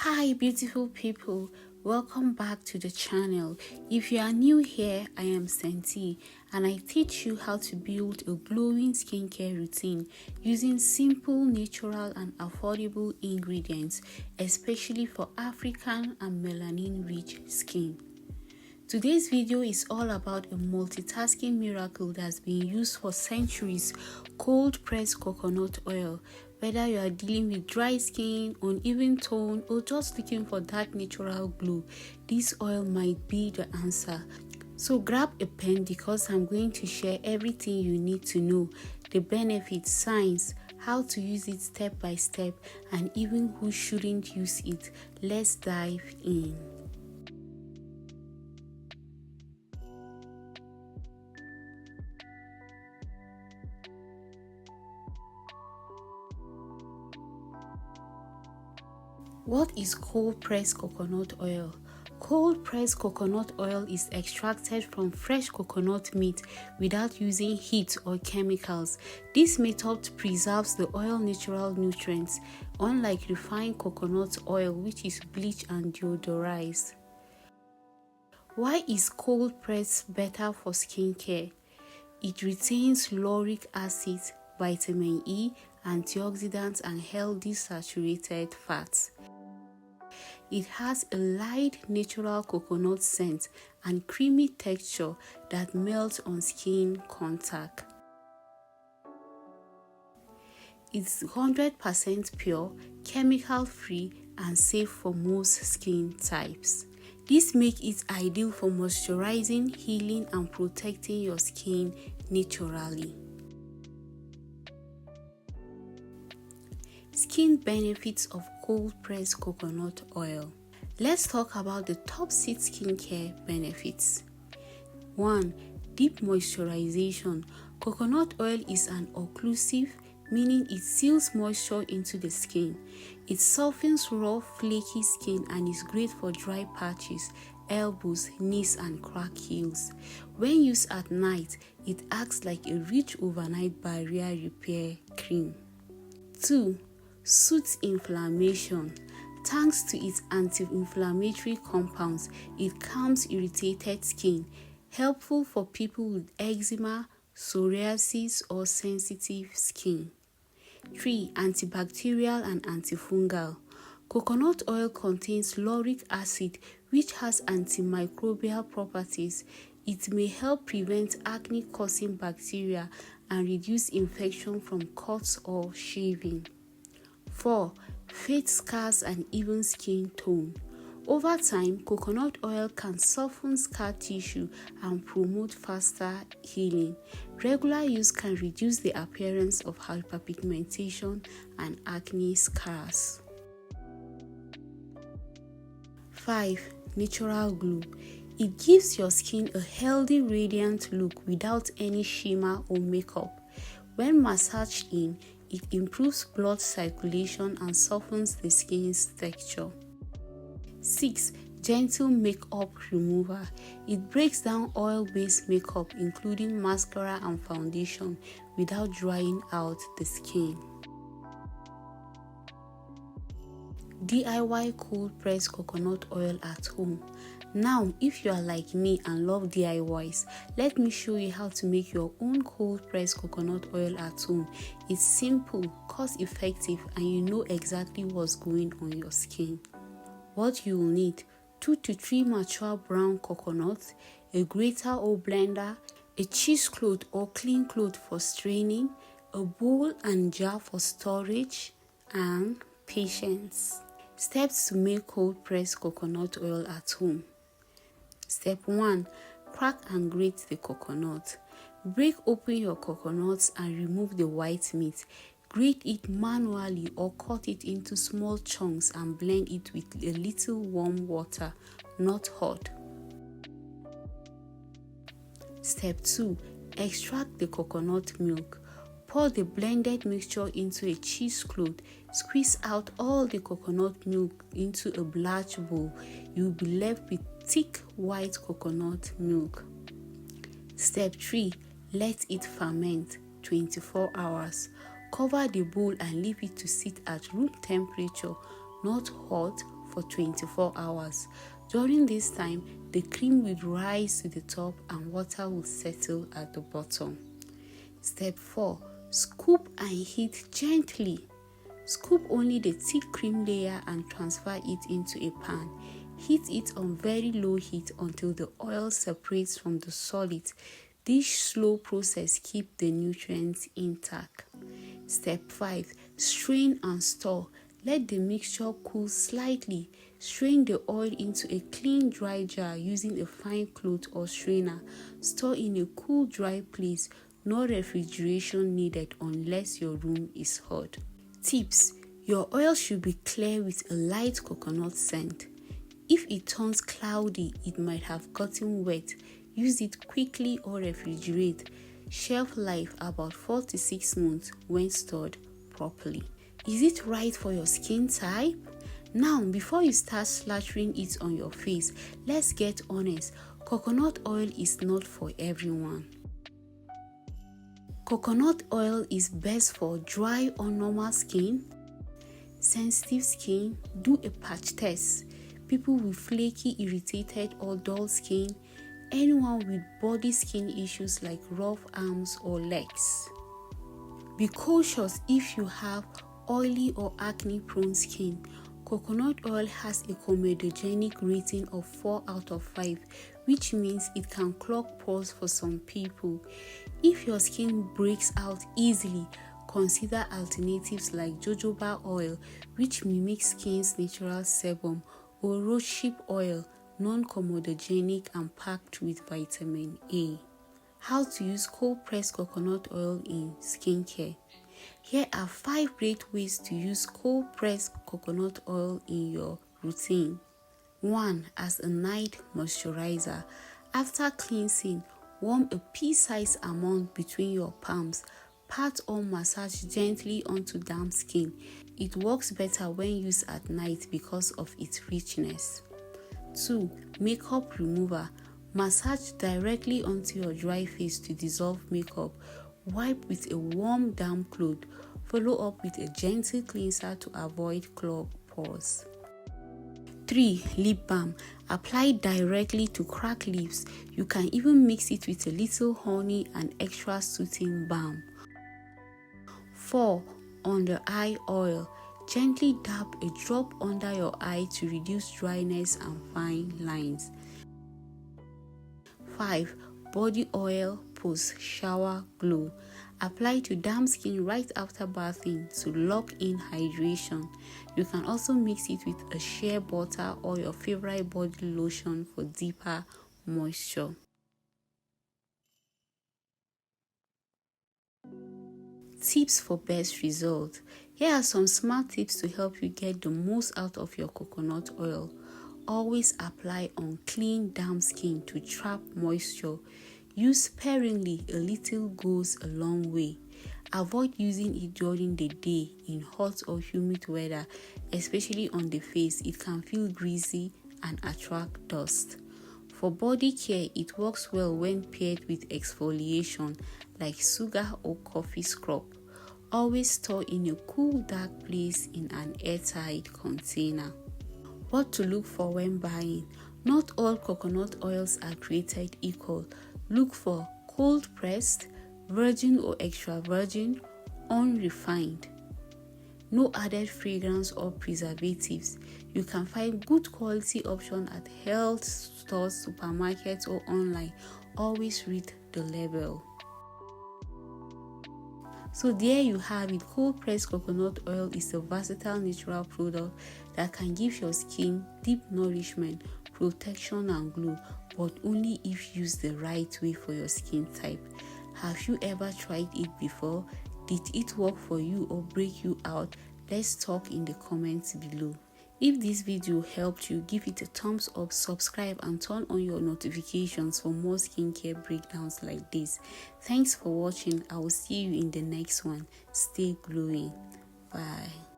Hi beautiful people, welcome back to the channel. If you are new here, I am Senti and I teach you how to build a glowing skincare routine using simple, natural and affordable ingredients, especially for African and melanin-rich skin. Today's video is all about a multitasking miracle that's been used for centuries, cold-pressed coconut oil. Whether you are dealing with dry skin, uneven tone, or just looking for that natural glow, this oil might be the answer. So grab a pen because I'm going to share everything you need to know, the benefits, signs, how to use it step by step, and even who shouldn't use it. Let's dive in. What is cold-pressed coconut oil? Cold-pressed coconut oil is extracted from fresh coconut meat without using heat or chemicals. This method preserves the oil natural nutrients, unlike refined coconut oil which is bleached and deodorized. Why is cold-pressed better for skincare? It retains lauric acid, vitamin E, antioxidants and healthy saturated fats. It has a light natural coconut scent and creamy texture that melts on skin contact. It's 100% pure, chemical-free and safe for most skin types. This makes it ideal for moisturizing, healing and protecting your skin naturally. Skin benefits of cold-pressed coconut oil. Let's talk about the top 6 skincare benefits. 1. Deep moisturization. Coconut oil is an occlusive, meaning it seals moisture into the skin. It softens raw, flaky skin and is great for dry patches, elbows, knees and cracked heels. When used at night, it acts like a rich overnight barrier repair cream. 2. Soothes inflammation. Thanks to its anti-inflammatory compounds, it calms irritated skin, helpful for people with eczema, psoriasis or sensitive skin. 3. Antibacterial and antifungal. Coconut oil contains lauric acid which has antimicrobial properties. It may help prevent acne-causing bacteria and reduce infection from cuts or shaving. 4. Fade scars and even skin tone. Over time, coconut oil can soften scar tissue and promote faster healing. Regular use can reduce the appearance of hyperpigmentation and acne scars. 5. Natural glow. It gives your skin a healthy, radiant look without any shimmer or makeup. When massaged in, it improves blood circulation and softens the skin's texture. 6. Gentle makeup remover. It breaks down oil-based makeup including mascara and foundation without drying out the skin. DIY cold-pressed coconut oil at home. Now, if you are like me and love DIYs, let me show you how to make your own cold-pressed coconut oil at home. It's simple, cost-effective, and you know exactly what's going on your skin. What you will need: 2 to 3 mature brown coconuts, a grater or blender, a cheesecloth or clean cloth for straining, a bowl and jar for storage, and patience. Steps to make cold-pressed coconut oil at home. Step 1. Crack and grate the coconut. Break open your coconuts and remove the white meat. Grate it manually or cut it into small chunks and blend it with a little warm water, not hot. Step 2. Extract the coconut milk. Pour the blended mixture into a cheesecloth. Squeeze out all the coconut milk into a large bowl. You will be left with thick white coconut milk. Step 3. Let it ferment 24 hours. Cover the bowl and leave it to sit at room temperature, not hot, for 24 hours. During this time, the cream will rise to the top and water will settle at the bottom. Step 4. Scoop and heat gently. Scoop only the thick cream layer and transfer it into a pan. Heat it on very low heat until the oil separates from the solid. This slow process keeps the nutrients intact. Step 5. Strain and store. Let the mixture cool slightly. Strain the oil into a clean dry jar using a fine cloth or strainer. Store in a cool dry place. No refrigeration needed unless your room is hot. Tips: your oil should be clear with a light coconut scent. If it turns cloudy, it might have gotten wet. Use it quickly or refrigerate. Shelf life about 4 to 6 months when stored properly. Is it right for your skin type? Now, before you start slathering it on your face, let's get honest. Coconut oil is not for everyone. Coconut oil is best for dry or normal skin, sensitive skin. Do a patch test. People with flaky, irritated or dull skin, anyone with body skin issues like rough arms or legs. Be cautious if you have oily or acne-prone skin. Coconut oil has a comedogenic rating of 4 out of 5, which means it can clog pores for some people. If your skin breaks out easily, consider alternatives like jojoba oil, which mimics skin's natural sebum, or rosehip oil, non-comedogenic and packed with vitamin A. How to use cold-pressed coconut oil in skincare. Here are 5 great ways to use cold-pressed coconut oil in your routine. 1. As a night moisturizer. After cleansing, warm a pea-sized amount between your palms. Pat or massage gently onto damp skin. It works better when used at night because of its richness. 2. Makeup remover. Massage directly onto your dry face to dissolve makeup. Wipe with a warm damp cloth. Follow up with a gentle cleanser to avoid clogged pores. 3. Lip balm. Apply directly to cracked lips. You can even mix it with a little honey and extra soothing balm. 4. Under eye oil. Gently dab a drop under your eye to reduce dryness and fine lines. 5. Body oil post-shower glow. Apply to damp skin right after bathing to lock in hydration. You can also mix it with a shea butter or your favorite body lotion for deeper moisture. Tips for best result. Here are some smart tips to help you get the most out of your coconut oil. Always apply on clean, damp skin to trap moisture. Use sparingly, a little goes a long way. Avoid using it during the day in hot or humid weather, especially on the face. It can feel greasy and attract dust. For body care, it works well when paired with exfoliation like sugar or coffee scrub. Always store in a cool, dark place in an airtight container. What to look for when buying. Not all coconut oils are created equal. Look for cold-pressed, virgin or extra virgin, unrefined. No added fragrance or preservatives. You can find good quality options at health stores, supermarkets or online. Always read the label. So there you have it. Cold-pressed coconut oil is a versatile natural product that can give your skin deep nourishment, protection and glow, but only if used the right way for your skin type. Have you ever tried it before? Did it work for you or break you out? Let's talk in the comments below. If this video helped you, give it a thumbs up, subscribe and turn on your notifications for more skincare breakdowns like this. Thanks for watching. I will see you in the next one. Stay glowing. Bye.